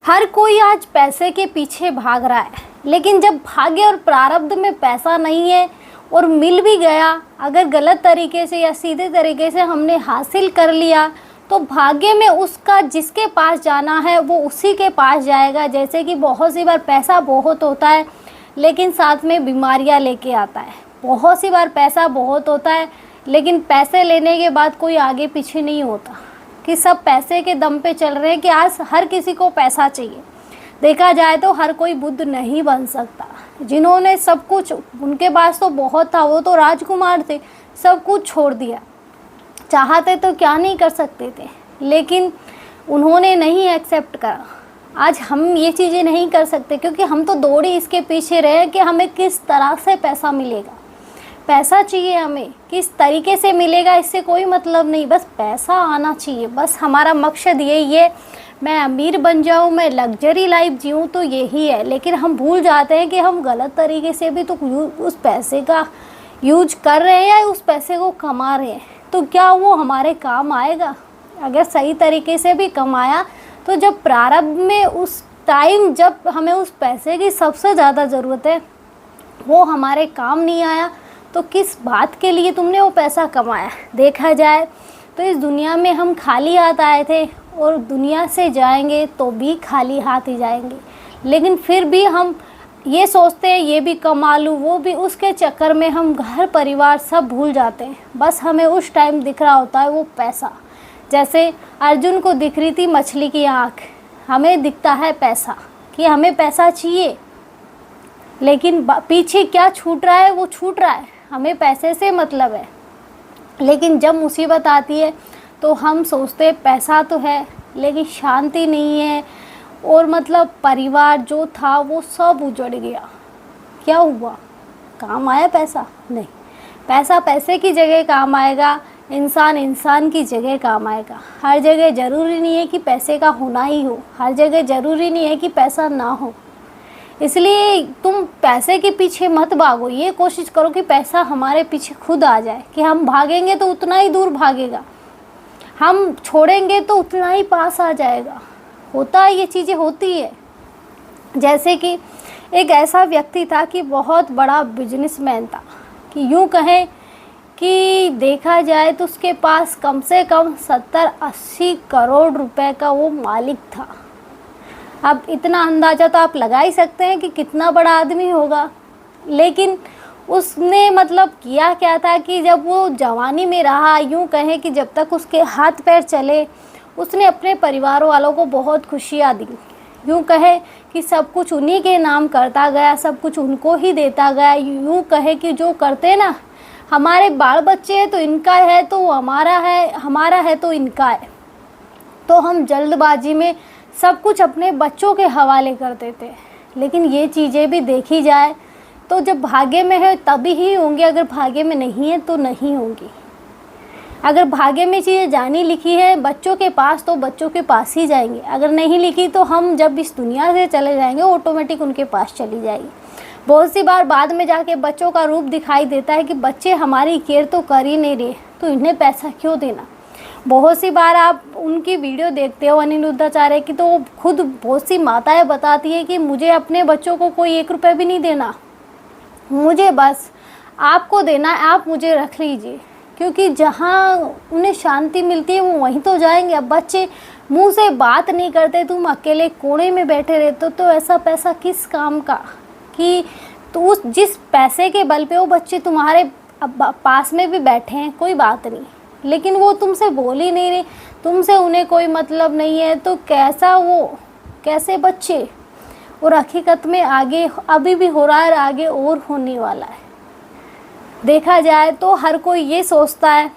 हर कोई आज पैसे के पीछे भाग रहा है, लेकिन जब भाग्य और प्रारब्ध में पैसा नहीं है और मिल भी गया, अगर गलत तरीके से या सीधे तरीके से हमने हासिल कर लिया, तो भाग्य में उसका जिसके पास जाना है वो उसी के पास जाएगा। जैसे कि बहुत सी बार पैसा बहुत होता है लेकिन साथ में बीमारियां लेके आता है। बहुत सी बार पैसा बहुत होता है लेकिन पैसे लेने के बाद कोई आगे पीछे नहीं होता, कि सब पैसे के दम पे चल रहे हैं कि आज हर किसी को पैसा चाहिए। देखा जाए तो हर कोई बुद्ध नहीं बन सकता। जिन्होंने सब कुछ, उनके पास तो बहुत था, वो तो राजकुमार थे, सब कुछ छोड़ दिया। चाहते तो क्या नहीं कर सकते थे, लेकिन उन्होंने नहीं एक्सेप्ट करा। आज हम ये चीज़ें नहीं कर सकते क्योंकि हम तो दौड़े इसके पीछे रहे कि हमें किस तरह से पैसा मिलेगा। पैसा चाहिए, हमें किस तरीके से मिलेगा इससे कोई मतलब नहीं, बस पैसा आना चाहिए। बस हमारा मकसद यही है, मैं अमीर बन जाऊं, मैं लग्जरी लाइफ जीऊं, तो यही है। लेकिन हम भूल जाते हैं कि हम गलत तरीके से भी तो उस पैसे का यूज कर रहे हैं या उस पैसे को कमा रहे हैं, तो क्या वो हमारे काम आएगा? अगर सही तरीके से भी कमाया तो जब प्रारब्ध में उस टाइम जब हमें उस पैसे की सबसे ज़्यादा ज़रूरत है वो हमारे काम नहीं आया, तो किस बात के लिए तुमने वो पैसा कमाया? देखा जाए तो इस दुनिया में हम खाली हाथ आए थे और दुनिया से जाएंगे तो भी खाली हाथ ही जाएंगे। लेकिन फिर भी हम ये सोचते हैं ये भी कमा लूँ वो भी, उसके चक्कर में हम घर परिवार सब भूल जाते हैं। बस हमें उस टाइम दिख रहा होता है वो पैसा। जैसे अर्जुन को दिख रही थी मछली की आँख, हमें दिखता है पैसा, कि हमें पैसा चाहिए, लेकिन पीछे क्या छूट रहा है? वो छूट रहा है, हमें पैसे से मतलब है। लेकिन जब मुसीबत आती है तो हम सोचते हैं पैसा तो है लेकिन शांति नहीं है, और मतलब परिवार जो था वो सब उजड़ गया। क्या हुआ? काम आया पैसा? नहीं, पैसा पैसे की जगह काम आएगा, इंसान इंसान की जगह काम आएगा। हर जगह ज़रूरी नहीं है कि पैसे का होना ही हो, हर जगह ज़रूरी नहीं है कि पैसा ना हो। इसलिए तुम पैसे के पीछे मत भागो, ये कोशिश करो कि पैसा हमारे पीछे खुद आ जाए, कि हम भागेंगे तो उतना ही दूर भागेगा, हम छोड़ेंगे तो उतना ही पास आ जाएगा। होता है, ये चीज़ें होती है। जैसे कि एक ऐसा व्यक्ति था कि बहुत बड़ा बिजनेसमैन था, कि यूँ कहें कि देखा जाए तो उसके पास कम से कम 70-80 करोड़ रुपए का वो मालिक था। अब इतना अंदाज़ा तो आप लगा ही सकते हैं कि कितना बड़ा आदमी होगा। लेकिन उसने मतलब किया क्या था कि जब वो जवानी में रहा, यूँ कहें कि जब तक उसके हाथ पैर चले, उसने अपने परिवार वालों को बहुत खुशियाँ दी। यूँ कहे कि सब कुछ उन्हीं के नाम करता गया, सब कुछ उनको ही देता गया। यूँ कहे कि जो करते ना, हमारे बाल बच्चे हैं तो इनका है, तो हमारा है, हमारा है तो इनका है। तो हम जल्दबाजी में सब कुछ अपने बच्चों के हवाले कर देते हैं। लेकिन ये चीज़ें भी देखी जाए तो जब भाग्य में है तभी ही होंगी, अगर भाग्य में नहीं है तो नहीं होंगी। अगर भाग्य में चीज़ें जानी लिखी है बच्चों के पास तो बच्चों के पास ही जाएंगे, अगर नहीं लिखी तो हम जब इस दुनिया से चले जाएंगे ऑटोमेटिक उनके पास चली जाएगी। बहुत सी बार बाद में जाके बच्चों का रूप दिखाई देता है कि बच्चे हमारी केयर तो कर ही नहीं रहे, तो इन्हें पैसा क्यों देना। बहुत सी बार आप उनकी वीडियो देखते हो अनिरुद्धाचार्य की, तो वो खुद बहुत सी माताएं बताती है कि मुझे अपने बच्चों को कोई 1 रुपये भी नहीं देना, मुझे बस आपको देना है, आप मुझे रख लीजिए। क्योंकि जहाँ उन्हें शांति मिलती है वो वहीं तो जाएंगे। अब बच्चे मुंह से बात नहीं करते, तुम अकेले कोने में बैठे रहते हो, तो ऐसा पैसा किस काम का? कि तो उस जिस पैसे के बल पे वो बच्चे तुम्हारे पास में भी बैठे हैं कोई बात नहीं, लेकिन वो तुमसे बोल ही नहीं रहे, तुमसे उन्हें कोई मतलब नहीं है, तो कैसा वो, कैसे बच्चे? और हकीकत में आगे अभी भी हो रहा है, आगे और होने वाला है। देखा जाए तो हर कोई ये सोचता है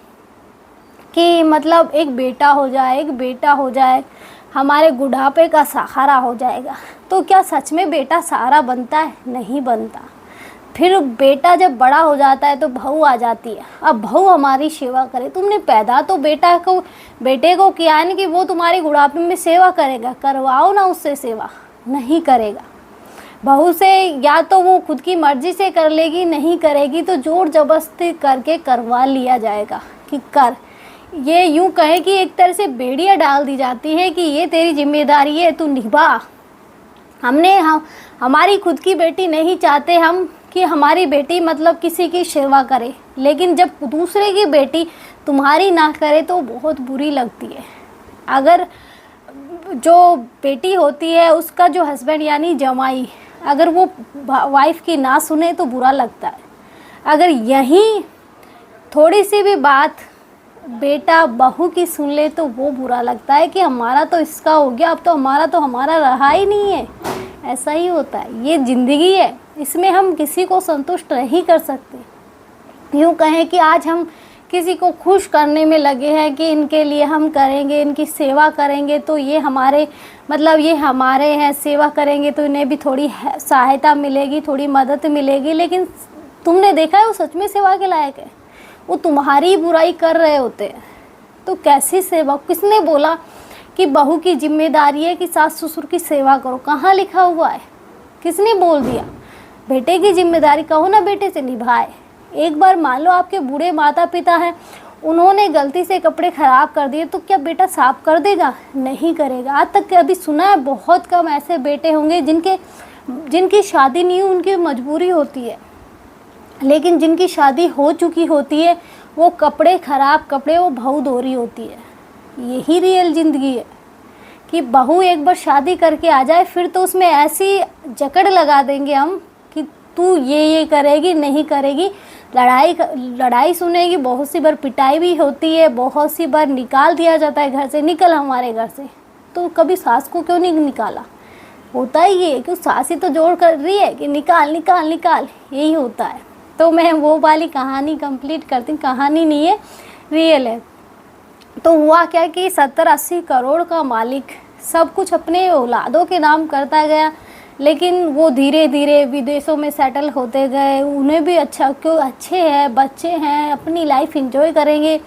कि मतलब एक बेटा हो जाए, एक बेटा हो जाए, हमारे बुढ़ापे का सहारा हो जाएगा। तो क्या सच में बेटा सहारा बनता है? नहीं बनता। फिर बेटा जब बड़ा हो जाता है तो बहू आ जाती है, अब बहू हमारी सेवा करे। तुमने पैदा तो बेटे को किया है ना कि वो तुम्हारी बुढ़ापे में सेवा करेगा, करवाओ ना उससे सेवा, नहीं करेगा। बहू से या तो वो खुद की मर्जी से कर लेगी, नहीं करेगी तो जोर जबरदस्ती करके करवा लिया जाएगा कि कर। ये यूँ कहें कि एक तरह से बेड़ियाँ डाल दी जाती है कि ये तेरी जिम्मेदारी है, तू निभा, हमारी खुद की बेटी नहीं चाहते हम कि हमारी बेटी मतलब किसी की सेवा करे, लेकिन जब दूसरे की बेटी तुम्हारी ना करे तो बहुत बुरी लगती है। अगर जो बेटी होती है उसका जो हस्बैंड यानी जमाई, अगर वो वाइफ की ना सुने तो बुरा लगता है। अगर यहीं थोड़ी सी भी बात बेटा बहू की सुन ले तो वो बुरा लगता है कि हमारा तो इसका हो गया, अब तो हमारा रहा ही नहीं है। ऐसा ही होता है, ये ज़िंदगी है, इसमें हम किसी को संतुष्ट नहीं कर सकते। यूँ कहें कि आज हम किसी को खुश करने में लगे हैं कि इनके लिए हम करेंगे, इनकी सेवा करेंगे तो ये हमारे हैं, सेवा करेंगे तो इन्हें भी थोड़ी सहायता मिलेगी, थोड़ी मदद मिलेगी। लेकिन तुमने देखा है वो सच में सेवा के लायक है? वो तुम्हारी बुराई कर रहे होते हैं तो कैसी सेवा? किसने बोला कि बहू की जिम्मेदारी है कि सास ससुर की सेवा करो? कहाँ लिखा हुआ है? किसने बोल दिया? बेटे की जिम्मेदारी कहो ना बेटे से निभाए। एक बार मान लो आपके बूढ़े माता पिता हैं, उन्होंने गलती से कपड़े ख़राब कर दिए तो क्या बेटा साफ कर देगा? नहीं करेगा। आज तक अभी सुना है बहुत कम ऐसे बेटे होंगे जिनकी शादी नहीं, उनकी मजबूरी होती है। लेकिन जिनकी शादी हो चुकी होती है वो ख़राब कपड़े वो बहू धो रही होती है। यही रियल ज़िंदगी है कि बहू एक बार शादी करके आ जाए फिर तो उसमें ऐसी जकड़ लगा देंगे हम कि तू ये करेगी, नहीं करेगी, लड़ाई सुनेगी। बहुत सी बार पिटाई भी होती है, बहुत सी बार निकाल दिया जाता है घर से, निकल हमारे घर से। तो कभी सास को क्यों नहीं निकाला? होता ही ये कि सास ही तो जोर कर रही है कि निकाल निकाल निकाल, यही होता है। तो मैं वो वाली कहानी कंप्लीट करती हूँ। कहानी नहीं है, रियल है। तो हुआ क्या कि 70-80 करोड़ का मालिक सब कुछ अपने औलादों के नाम करता गया, लेकिन वो धीरे धीरे विदेशों में सेटल होते गए। उन्हें भी अच्छे हैं, बच्चे हैं, अपनी लाइफ एंजॉय करेंगे।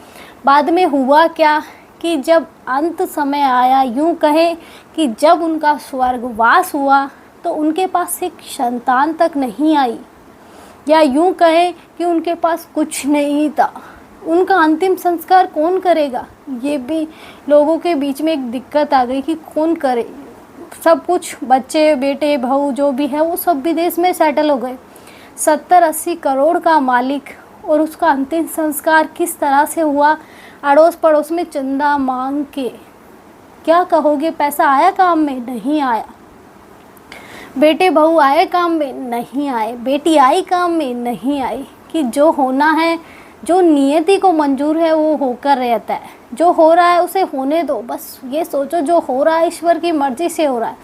बाद में हुआ क्या कि जब अंत समय आया, यूँ कहें कि जब उनका स्वर्गवास हुआ तो उनके पास एक संतान तक नहीं आई, या यूँ कहें कि उनके पास कुछ नहीं था। उनका अंतिम संस्कार कौन करेगा? ये भी लोगों के बीच में एक दिक्कत आ गई कि कौन करे। सब कुछ बच्चे, बेटे, बहू जो भी है वो सब विदेश में सेटल हो गए। 70-80 करोड़ का मालिक, और उसका अंतिम संस्कार किस तरह से हुआ? अड़ोस पड़ोस में चंदा मांग के। क्या कहोगे? पैसा आया काम में? नहीं आया। बेटे बहू आए काम में? नहीं आए। बेटी आई काम में? नहीं आई। कि जो होना है, जो नियति को मंजूर है वो होकर रहता है। जो हो रहा है उसे होने दो। बस ये सोचो जो हो रहा है ईश्वर की मर्ज़ी से हो रहा है।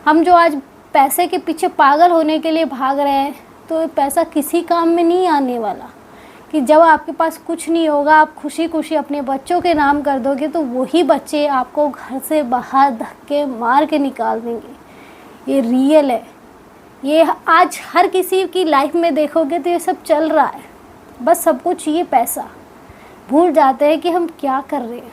हम जो आज पैसे के पीछे पागल होने के लिए भाग रहे हैं तो ये पैसा किसी काम में नहीं आने वाला। कि जब आपके पास कुछ नहीं होगा, आप खुशी खुशी अपने बच्चों के नाम कर दोगे तो वही बच्चे आपको घर से बाहर धक्के मार के निकाल देंगे। ये रियल है। ये आज हर किसी की लाइफ में देखोगे तो ये सब चल रहा है। बस सब कुछ ये पैसा, भूल जाते हैं कि हम क्या कर रहे हैं।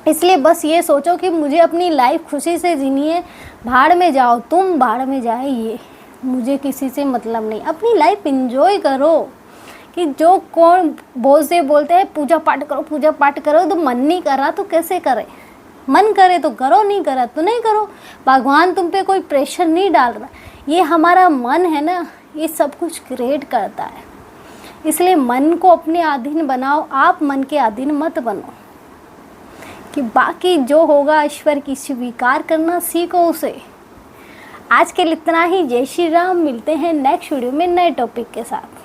इसलिए बस ये सोचो कि मुझे अपनी लाइफ खुशी से जीनी है। भाड़ में जाओ तुम, भाड़ में जाए ये, मुझे किसी से मतलब नहीं। अपनी लाइफ एंजॉय करो। कि जो कौन बहुत से बोलते हैं पूजा पाठ करो, तो मन नहीं कर रहा तो कैसे करे? मन करे तो करो, नहीं करा तो नहीं करो। भगवान तुम पे कोई प्रेशर नहीं डाल रहा। ये हमारा मन है ना, ये सब कुछ क्रिएट करता है। इसलिए मन को अपने अधीन बनाओ, आप मन के अधीन मत बनो। कि बाकी जो होगा ईश्वर की स्वीकार करना सीखो उसे। आज के लिए इतना ही। जय श्री राम। मिलते हैं नेक्स्ट वीडियो में नए टॉपिक के साथ।